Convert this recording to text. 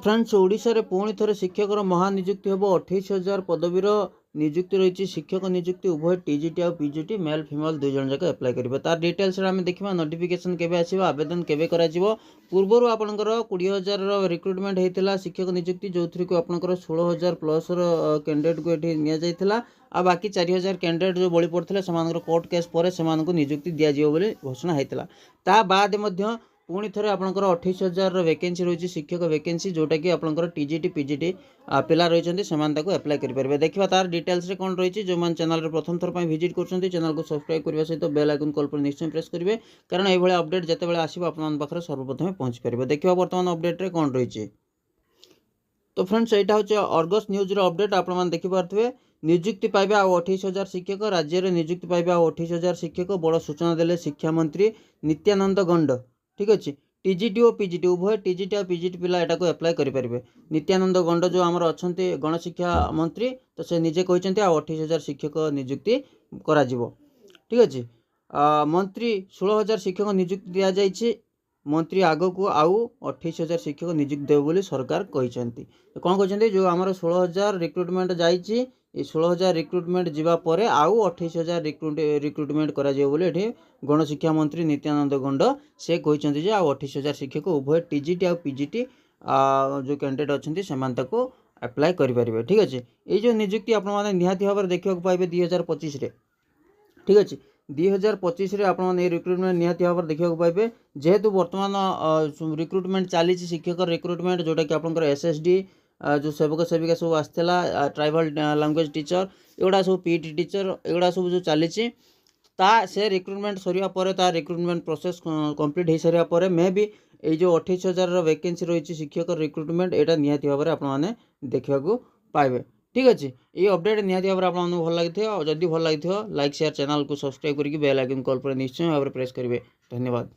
तो फ्रेंड्स ओडिशा रे पुणी थरे शिक्षक महानिजुक्ति हम 28,000 पदवीर निजुक्ति रही शिक्षक निजुक्ति उभय टीजीटी और पीजीटी मेल फीमेल दुई जन जाक एप्लाय करेंगे तार डिटेल्स आम देखा नोटिफिकेशन केवे आसो आवेदन केवे पूर्वर आपंकर 20,000 रिक्रुटमेंट होता शिक्षक निजुक्ति जो थी को आपंकर 16,000 प्लस कैंडिडेट को ये निजाला आ बाकी 4,000 कैंडिडेट जो बड़ी पड़ते से कोर्ट केस पर से निजुक्ति दिज्व घोषणा होता ता बाद पुणी थे आपंकर 28,000 वैकेंसी रही शिक्षक वैकेंसी जोटा कि आपंकर टीजीटी पीजीटी पिला रही से एप्लाय करेंगे देखा तार डिटेल्स रे कौन रही जो मैंने चैनल प्रथम थर पर विजिट कर चैनल को सब्सक्राइब करने सहित बेल आइकन कॉल पर निश्चय प्रेस करेंगे कारण ये अपडेट जिते आसो आप सर्वप्रथम पहुँच पारे देखा बर्तमान अपडेट रे कौन रही। तो फ्रेंड्स यहाँ हूँ अर्गस न्यूज अपडेट आप देखिपे निजुक्ति पाइबे आ 28,000 शिक्षक राज्य में निजुक्ति पाइबे आ 28,000 शिक्षक बड़ सूचना देले शिक्षा मंत्री नित्यानंद गंड ठीक अच्छे टीजीटी और पीजीटी उभय टीजीटी और पीजीटी पिला यहाँ को एप्लाय करेंगे नित्यानंद गंड जो आमर अच्छा गणशिक्षा मंत्री तो से निजे कहते 28,000 शिक्षक निजुक्ति करा ठीक अच्छे मंत्री 16,000 शिक्षक निजुक्ति दि जाइए मंत्री आग को आउ 28,000 शिक्षक निजुक्ति देव बोली सरकार कहते कौन कहते जो आमर 16,000 रिक्रुटमेंट जाइए 16,000 रिक्रुटमेंट जीवा परे आउ 28,000 रिक्रुटमेंट करा बोली गणशिक्षा मंत्री नित्यानंद गंड से कहते आ 28,000 शिक्षक उभय टीजीटी और पीजीटी जो कैंडिडेट अच्छा से एप्लाय करेंगे ठीक अच्छे ये जो निजुक्ति आपने निहाती भाव में देखा पाइबे 2025 ठीक अच्छे 2025 आपने रिक्रुटमेंट निहाती भाव में देखा पाइबे जेहेतु बर्तमान रिक्रुटमेंट चली शिक्षक रिक्रुटमेंट जोटा कि आप एसएसडी जो सेवक सेविका सब आसला ट्राइबल लैंग्वेज टीचर एगुड़ा सब पीटी टीचर एगुड़ा सब जो चली से रिक्रुटमेंट सरिया पर रिक्रुटमेंट प्रोसेस कंप्लीट हो सारा पर मे भी ये जो 28,000 वैकेंसी रही शिक्षक रिक्रुटमेंट यहाँ निहाती भाव में आपने देखा पाइबे ठीक अच्छे ये अपडेट निहाती भाव में आपको भल लगी जदि भल लगी लाइक शेयर चैनल को सब्सक्राइब करके बेल आइकन कॉल पर निश्चय भाव में प्रेस करेंगे धन्यवाद।